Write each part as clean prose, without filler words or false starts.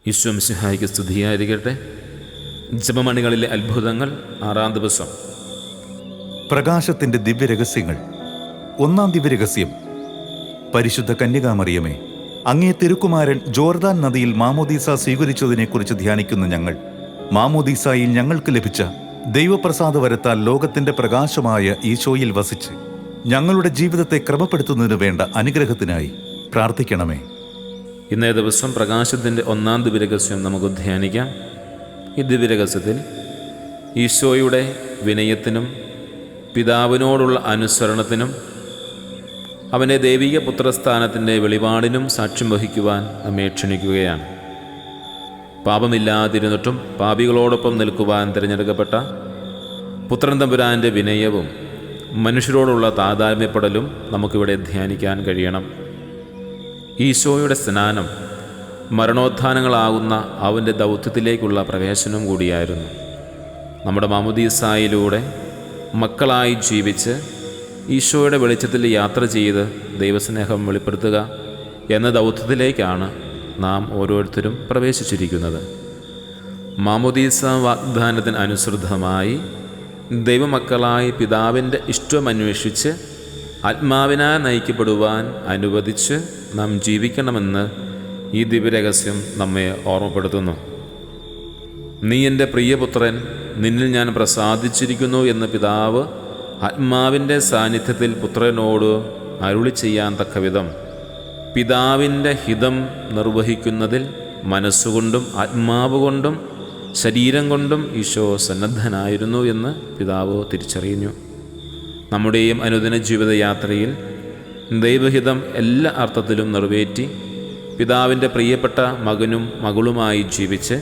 ഈശോ മിശിഹായ്ക്ക് സ്തുതിയായിരിക്കട്ടെ. ജപമണികളിലെ അത്ഭുതങ്ങൾ 6-ാം ദിവസം. പ്രകാശത്തിന്റെ ദിവ്യരഹസ്യങ്ങൾ. 1-ാം ദിവ്യരഹസ്യം. പരിശുദ്ധ കന്യകാമറിയമേ, അങ്ങേ തിരുക്കുമാരൻ ജോർദാൻ നദിയിൽ മാമോദീസ സ്വീകരിച്ചതിനെക്കുറിച്ച് ധ്യാനിക്കുന്ന ഞങ്ങൾ, മാമോദീസായിൽ ഞങ്ങൾക്ക് ലഭിച്ച ദൈവപ്രസാദവരത്താൽ ലോകത്തിന്റെ പ്രകാശമായ ഈശോയിൽ വസിച്ച് ഞങ്ങളുടെ ജീവിതത്തെ ക്രമപ്പെടുത്തുന്നതിനു വേണ്ട അനുഗ്രഹത്തിനായി പ്രാർത്ഥിക്കണമേ. ഇന്നേ ദിവസം പ്രകാശത്തിൻ്റെ 1-ാം ദിവ്യരഹസ്യം നമുക്ക് ധ്യാനിക്കാം. ഈ ദിവ്യരഹസ്യത്തിൽ ഈശോയുടെ വിനയത്തിനും പിതാവിനോടുള്ള അനുസരണത്തിനും അവൻ്റെ ദൈവിക പുത്രസ്ഥാനത്തിൻ്റെ വെളിപാടിനും സാക്ഷ്യം വഹിക്കുവാൻ നമ്മെ ക്ഷണിക്കുകയാണ്. പാപമില്ലാതിരുന്നിട്ടും പാപികളോടൊപ്പം നിൽക്കുവാൻ തിരഞ്ഞെടുക്കപ്പെട്ട പുത്രൻ തമ്പുരാൻ്റെ വിനയവും മനുഷ്യരോടുള്ള താതാത്മ്യപ്പെടലും നമുക്കിവിടെ ധ്യാനിക്കാൻ കഴിയണം. ഈശോയുടെ സ്നാനം മരണോത്ഥാനങ്ങളാകുന്ന അവൻ്റെ ദൗത്യത്തിലേക്കുള്ള പ്രവേശനം കൂടിയായിരുന്നു. നമ്മുടെ മാമോദീസായിലൂടെ മക്കളായി ജീവിച്ച് ഈശോയുടെ വെളിച്ചത്തിൽ യാത്ര ചെയ്ത് ദൈവസ്നേഹം വെളിപ്പെടുത്തുക എന്ന ദൗത്യത്തിലേക്കാണ് നാം ഓരോരുത്തരും പ്രവേശിച്ചിരിക്കുന്നത്. മാമോദീസ വാഗ്ദാനത്തിന് അനുസൃതമായി ദൈവമക്കളായി പിതാവിൻ്റെ ഇഷ്ടമന്വേഷിച്ച് ആത്മാവിനാൽ നയിക്കപ്പെടുവാൻ അനുവദിച്ച് നാം ജീവിക്കണമെന്ന് ഈ ദിവ്യരഹസ്യം നമ്മെ ഓർമ്മപ്പെടുത്തുന്നു. നീ എൻ്റെ പ്രിയപുത്രൻ, നിന്നിൽ ഞാൻ പ്രസാദിച്ചിരിക്കുന്നു എന്ന് പിതാവ് ആത്മാവിൻ്റെ സാന്നിധ്യത്തിൽ പുത്രനോട് അരുളി ചെയ്യാൻ തക്കവിധം പിതാവിൻ്റെ ഹിതം നിർവഹിക്കുന്നതിൽ മനസ്സുകൊണ്ടും ആത്മാവ് കൊണ്ടും ശരീരം കൊണ്ടും ഈശോ സന്നദ്ധനായിരുന്നു എന്ന് പിതാവ് തിരിച്ചറിഞ്ഞു. നമ്മുടെയും അനുദിന ജീവിതയാത്രയിൽ ദൈവഹിതം എല്ലാ അർത്ഥത്തിലും നിറവേറ്റി പിതാവിൻ്റെ പ്രിയപ്പെട്ട മകനും മകളുമായി ജീവിച്ച്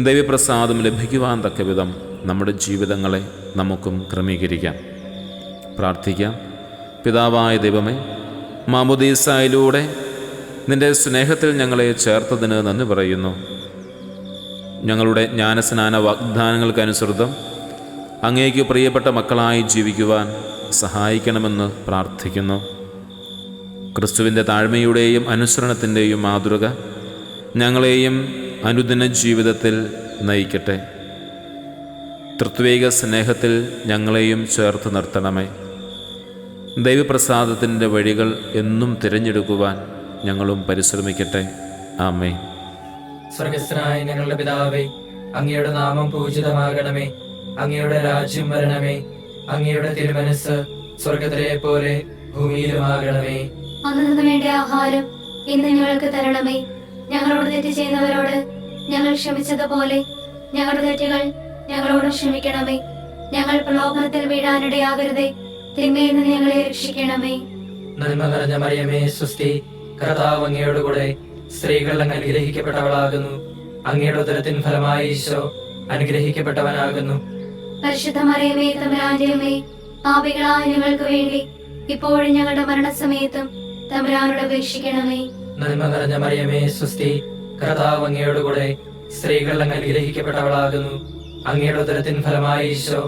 ദൈവപ്രസാദം ലഭിക്കുവാൻ തക്കവിധം നമ്മുടെ ജീവിതങ്ങളെ നമുക്കും ക്രമീകരിക്കാം. പ്രാർത്ഥിക്കാം. പിതാവായ ദൈവമേ, മാമോദീസായിലൂടെ നിൻ്റെ സ്നേഹത്തിൽ ഞങ്ങളെ ചേർത്തതിന് നന്ദി പറയുന്നു. ഞങ്ങളുടെ ജ്ഞാനസ്നാന വാഗ്ദാനങ്ങൾക്കനുസൃതം അങ്ങേക്ക് പ്രിയപ്പെട്ട മക്കളായി ജീവിക്കുവാൻ സഹായിക്കണമെന്ന് പ്രാർത്ഥിക്കുന്നു. ക്രിസ്തുവിൻ്റെ താഴ്മയുടെയും അനുസരണത്തിൻ്റെയും മാതൃക ഞങ്ങളെയും അനുദിന ജീവിതത്തിൽ നയിക്കട്ടെ. തൃത്വേക സ്നേഹത്തിൽ ഞങ്ങളെയും ചേർത്ത് നിർത്തണമേ. ദൈവപ്രസാദത്തിൻ്റെ വഴികൾ എന്നും തിരഞ്ഞെടുക്കുവാൻ ഞങ്ങളും പരിശ്രമിക്കട്ടെ. ആമേൻ. സ്വർഗസ്ഥനായ ഞങ്ങളുടെ പിതാവേ, അങ്ങയുടെ നാമം പൂജിതമാകണമേ. അങ്ങയുടെ രാജ്യം വരണമേ. അങ്ങയുടെ തിരുമനസ്സ് സ്വർഗത്തിലെ പോലെ ഭൂമിയിലുമാകണമേ. അന്നു വേണ്ട ആഹാരം ഇന്ന് ഞങ്ങൾക്ക് തരണമേ. ഞങ്ങളോട് തെറ്റ് ചെയ്യുന്നവരോട് ഞങ്ങൾ ക്ഷമിച്ചതുപോലെ ഞങ്ങളുടെ തെറ്റുകൾ ഞങ്ങളോട് ക്ഷമിക്കണമേ. ഞങ്ങൾ പ്രലോഭനത്തിൽ വീഴാനിടയാകരുതേ, തിന്മയിൽ നിന്ന് ഞങ്ങളെ രക്ഷിക്കണമേ. നന്മ നിറഞ്ഞ മറിയമേ, സ്വസ്തി. കർത്താവ് അങ്ങയോട് കൂടെ സ്ത്രീകൾ അങ്ങ് അനുഗ്രഹിക്കപ്പെട്ടവളാകുന്നു. അങ്ങയുടെ ഉദരത്തിൻ ഫലമായി ഈശോ അനുഗ്രഹിക്കപ്പെട്ടവനാകുന്നു. പരിശുദ്ധ മറിയമേ, തമ്പുരാന്റെ അമ്മേ, പാപികളായ ഞങ്ങൾക്ക് വേണ്ടി ഇപ്പോഴും ഞങ്ങളുടെ മരണസമയത്തും തമ്പുരാനോട് അപേക്ഷിക്കണമേ. നന്മ നിറഞ്ഞ മറിയമേ, സ്വസ്തി. കർത്താവ് അങ്ങയോട് കൂടെ സ്ത്രീകൾ അങ്ങ് അനുഗ്രഹിക്കപ്പെട്ടവളാകുന്നു. അങ്ങയുടെ ഉദരത്തിൻ ഫലമായി ഈശോ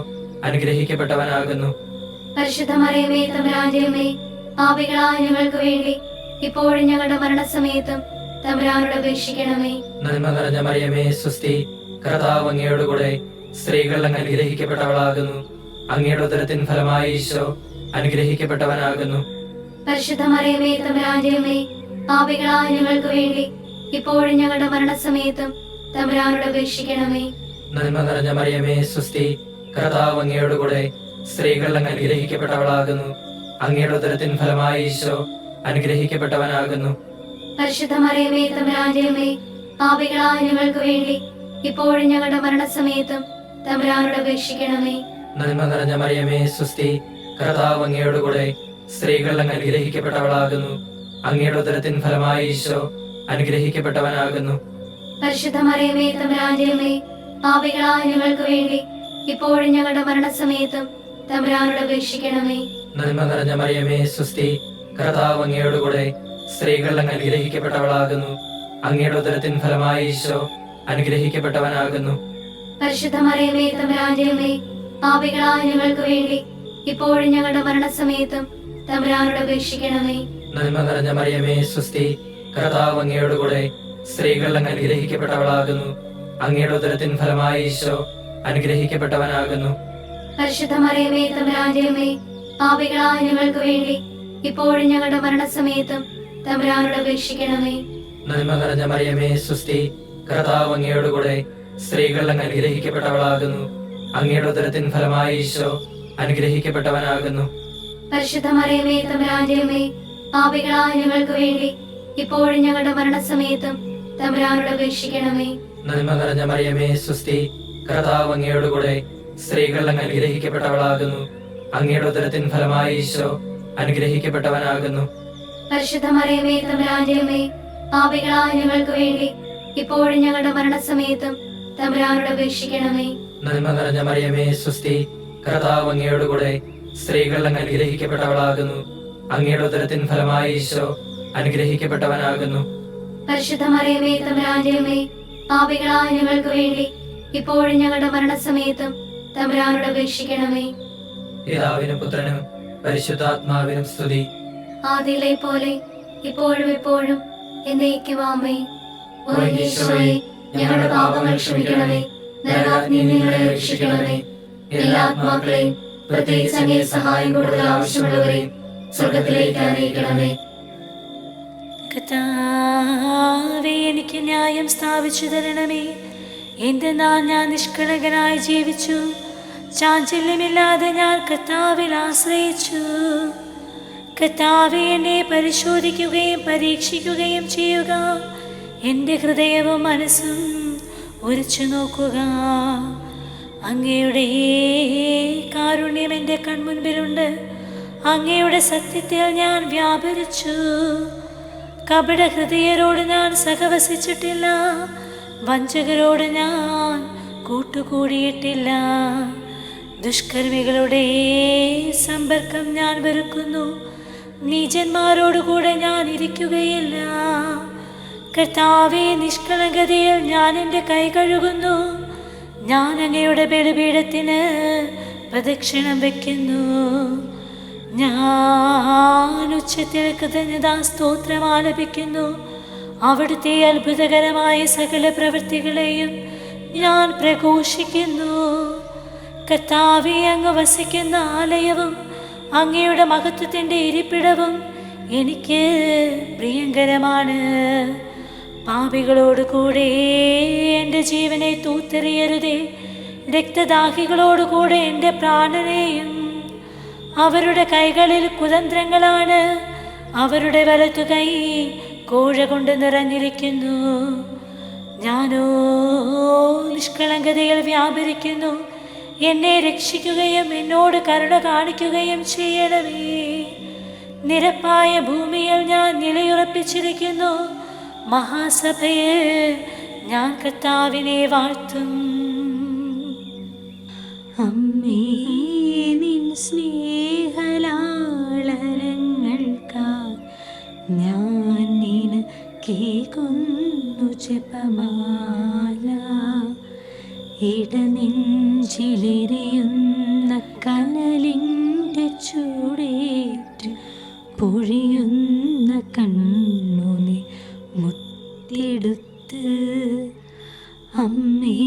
അനുഗ്രഹിക്കപ്പെട്ടവനാകുന്നു. പരിശുദ്ധ മറിയമേ, തമ്പുരാന്റെ അമ്മേ, പാപികളായ ഞങ്ങൾക്ക് വേണ്ടി ഇപ്പോഴും ഞങ്ങളുടെ മരണസമയത്തും തമ്പുരാനോട് അപേക്ഷിക്കണമേ. നന്മ നിറഞ്ഞ മറിയമേ, സ്വസ്തി. കർത്താവ് അങ്ങയോട് കൂടെ സ്ത്രീകൾ അങ്ങ് അനുഗ്രഹിക്കപ്പെട്ടവളാകുന്നു. അങ്ങയുടെ ഉദരത്തിൻ ഫലമായി ഈശോ അനുഗ്രഹിക്കപ്പെട്ടവനാകുന്നു. പരിശുദ്ധ മറിയമേ, തമ്പുരാന്റെ അമ്മേ, പാപികളായ ഞങ്ങൾക്ക് വേണ്ടി ഇപ്പോഴും ഞങ്ങളുടെ മരണസമയത്തും തമ്പുരാനോട് അപേക്ഷിക്കണമേ. നന്മ നിറഞ്ഞ മറിയമേ, സ്വസ്തി. കർത്താവ് അങ്ങയോട് കൂടെ സ്ത്രീകൾ അങ്ങ് അനുഗ്രഹിക്കപ്പെട്ടവളാകുന്നു. അങ്ങയുടെ ഉദരത്തിൻ ഫലമായി ഈശോ അനുഗ്രഹിക്കപ്പെട്ടവനാകുന്നു. പരിശുദ്ധ മറിയമേ, തമ്പുരാന്റെ അമ്മേ, പാപികളായ ഞങ്ങൾക്ക് വേണ്ടി ഇപ്പോഴും ഞങ്ങളുടെ മരണസമയത്തും തമ്പുരാനോട് അപേക്ഷിക്കണമേ. നന്മ നിറഞ്ഞ മറിയമേ, സ്വസ്തി. കർത്താവ് അങ്ങയോട് കൂടെ സ്ത്രീകൾ അങ്ങ് അനുഗ്രഹിക്കപ്പെട്ടവളാകുന്നു. അങ്ങയുടെ ഉദരത്തിൻ ഫലമായി ഈശോ അനുഗ്രഹിക്കപ്പെട്ടവനാകുന്നു. പരിശുദ്ധ മറിയമേ, തമ്പുരാന്റെ അമ്മേ, പാപികളായ ഞങ്ങൾക്ക് വേണ്ടി ഇപ്പോഴും ഞങ്ങളുടെ മരണസമയത്തും തമ്പുരാനോട് അപേക്ഷിക്കണമേ. നന്മ നിറഞ്ഞ മറിയമേ, സ്വസ്തി. കർത്താവ് അങ്ങയോട് കൂടെ സ്ത്രീകൾ അങ്ങ് അനുഗ്രഹിക്കപ്പെട്ടവളാകുന്നു. അങ്ങയുടെ ഉദരത്തിൻ ഫലമായി ഈശോ അനുഗ്രഹിക്കപ്പെട്ടവനാകുന്നു. പരിശുദ്ധ മറിയമേ, തമ്പുരാന്റെ അമ്മേ, പാപികളായ ഞങ്ങൾക്ക് വേണ്ടി ഇപ്പോഴും ഞങ്ങളുടെ മരണസമയത്തും തമ്പുരാനോട് അപേക്ഷിക്കണമേ. നന്മ നിറഞ്ഞ മറിയമേ, സ്വസ്തി. കർത്താവ് അങ്ങയോട് കൂടെ സ്ത്രീകൾ അങ്ങ് അനുഗ്രഹിക്കപ്പെട്ടവളാകുന്നു. അങ്ങയുടെ ഉദരത്തിൻ ഫലമായി ഈശോ അനുഗ്രഹിക്കപ്പെട്ടവനാകുന്നു. പരിശുദ്ധ മറിയമേ തമ്പുരാന്റെ അമ്മേ, പാപികളായ ഞങ്ങൾക്ക് വേണ്ടി ഇപ്പോഴും ഞങ്ങളുടെ മരണസമയത്തും തമ്പുരാനോട് അപേക്ഷിക്കണമേ. നന്മ നിറഞ്ഞ മറിയമേ സ്വസ്തി, കർത്താവ് അങ്ങയോടുകൂടെ സ്ത്രീകൾ അങ്ങ് അനുഗ്രഹിക്കപ്പെട്ടവളാകുന്നു. അങ്ങയുടെ ഉദരത്തിൻ ഫലമായി ഈശോ അനുഗ്രഹിക്കപ്പെട്ടവനാകുന്നു. പരിശുദ്ധ മറിയമേ തമ്പുരാന്റെ അമ്മേ, പാപികളായ ഞങ്ങൾക്ക് വേണ്ടി ഇപ്പോഴും ഞങ്ങളുടെ മരണസമയത്തും തമ്പുരാനോട് അപേക്ഷിക്കണമേ. നന്മ നിറഞ്ഞ മറിയമേ സ്വസ്തി, കർത്താവ് അങ്ങയോടുകൂടെ സ്ത്രീകൾ അങ്ങ് അനുഗ്രഹിക്കപ്പെട്ടവളാകുന്നു. അങ്ങയുടെ ഉദരത്തിൻ ഫലമായി ഈശോ അനുഗ്രഹിക്കപ്പെട്ടവനാകുന്നു. പരിശുദ്ധ മറിയമേ തമ്പുരാന്റെ അമ്മേ, പാപികളായ ഞങ്ങൾക്ക് വേണ്ടി ഇപ്പോഴും ഞങ്ങളുടെ മരണസമയത്തും തമ്പുരാനോട് അപേക്ഷിക്കണമേ. നന്മ നിറഞ്ഞ മറിയമേ സ്വസ്തി, കർത്താവ് അങ്ങയോടുകൂടെ സ്ത്രീകൾ അങ്ങ് അനുഗ്രഹിക്കപ്പെട്ടവളാകുന്നു. അങ്ങയുടെ ഉദരത്തിൻ ഫലമായി ഈശോ അനുഗ്രഹിക്കപ്പെട്ടവനാകുന്നു. പരിശുദ്ധ മറിയമേ തമ്പുരാന്റെ അമ്മേ, പാപികളായ ഞങ്ങൾക്ക് വേണ്ടി ഇപ്പോഴും ഞങ്ങളുടെ മരണസമയത്തും തമ്പുരാനോട് അപേക്ഷിക്കണമേ. പിതാവിനും പുത്രനും പരിശുദ്ധാത്മാവിനും സ്തുതി. ആദിയിലെ പോലെ ഇപ്പോഴും എപ്പോഴും എന്നേക്കും ആമേൻ. ഓ ഈശോയെ, ഞങ്ങളുടെ പാപങ്ങൾ ക്ഷമിക്കണമേ, നരകാഗ്നിയിൽ നിന്ന് ഞങ്ങളെ രക്ഷിക്കണമേ. എല്ലാ ആത്മാക്കളെയും പ്രത്യേകിച്ച് അങ്ങേ സഹായം കൂടുതൽ ആവശ്യമുള്ളവരെയും സ്വർഗത്തിലേക്ക് അറിയിക്കണമേ. കർത്താവേ, എനിക്ക് ന്യായം സ്ഥാപിച്ചു തരണമേ. എന്തെന്നാൽ ഞാൻ നിഷ്കളങ്കനായി ജീവിച്ചു, ചാഞ്ചല്യമില്ലാതെ ഞാൻ കർത്താവിൽ ആശ്രയിച്ചു. കർത്താവേ, എന്നെ പരിശോധിക്കുകയും പരീക്ഷിക്കുകയും ചെയ്യുക. എൻ്റെ ഹൃദയവും മനസ്സും ഉരച്ചു നോക്കുക. അങ്ങയുടെ കാരുണ്യം എൻ്റെ കൺമുൻപിലുണ്ട്. അങ്ങയുടെ സത്യത്തിൽ ഞാൻ വ്യാപരിച്ചു. കപട ഹൃദയരോട് ഞാൻ സഹവസിച്ചിട്ടില്ല, വഞ്ചകരോട് ഞാൻ കൂട്ടുകൂടിയിട്ടില്ല. ദുഷ്കർമ്മികളുടെ സമ്പർക്കം ഞാൻ വെറുക്കുന്നു. നീചന്മാരോടുകൂടെ ഞാൻ ഇരിക്കുകയില്ല. കർത്താവേ, നിഷ്കളങ്കതയിൽ ഞാൻ എൻ്റെ കൈ കഴുകുന്നു. ഞാൻ അങ്ങയുടെ ബലിപീഠത്തിന് പ്രദക്ഷിണം വയ്ക്കുന്നു. ഞാൻ ഉച്ചത്തിൽ കൃതജ്ഞതാ സ്തോത്രം ആലപിക്കുന്നു. അവിടുത്തെ അത്ഭുതകരമായ സകല പ്രവൃത്തികളെയും ഞാൻ പ്രഘോഷിക്കുന്നു. കർത്താവേ, അങ്ങ് വസിക്കുന്ന ആലയവും അങ്ങയുടെ മഹത്വത്തിൻ്റെ ഇരിപ്പിടവും എനിക്ക് പ്രിയങ്കരമാണ്. പാപികളോട് കൂടെ എൻ്റെ ജീവനെ തൂത്തെറിയരുതേ. രക്തദാഹികളോടുകൂടെ എൻ്റെ പ്രാണനെയും. അവരുടെ കൈകളിൽ കുതന്ത്രങ്ങളാണ്, അവരുടെ വലത്തു കൈ കോഴ കൊണ്ട് നിറഞ്ഞിരിക്കുന്നു. ഞാനോ നിഷ്കളങ്കതയിൽ വ്യാപരിക്കുന്നു. എന്നെ രക്ഷിക്കുകയും എന്നോട് കരുണ കാണിക്കുകയും ചെയ്യണമേ. നിരപ്പായ ഭൂമിയിൽ ഞാൻ നിലയുറപ്പിച്ചിരിക്കുന്നു. മഹാസഭയിൽ ഞാൻ കർത്താവിനെ വാഴ്ത്തും. അമ്മേ, നിൻ സ്നേഹലാളനങ്ങൾക്കായി ഞാൻ നിനക്കേകുന്നു ജപമാല. ഇടനെഞ്ചിലെരിയുന്ന കനലിൻ്റെ ചൂടേറ്റ് പൊഴിയുന്ന കണ്ണുനി മുത്തെടുത്ത് അമ്മേ,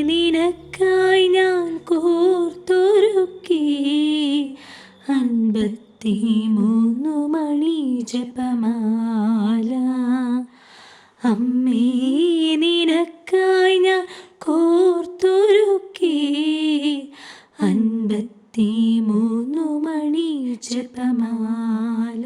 നിനക്കായി ഞാൻ കോർത്തൊരുക്കി 53 മണി ജപമാല. അമ്മേ, നിനക്കായി ഞാൻ കോർത്തൊരുക്കി 53 മണി ജപമാല.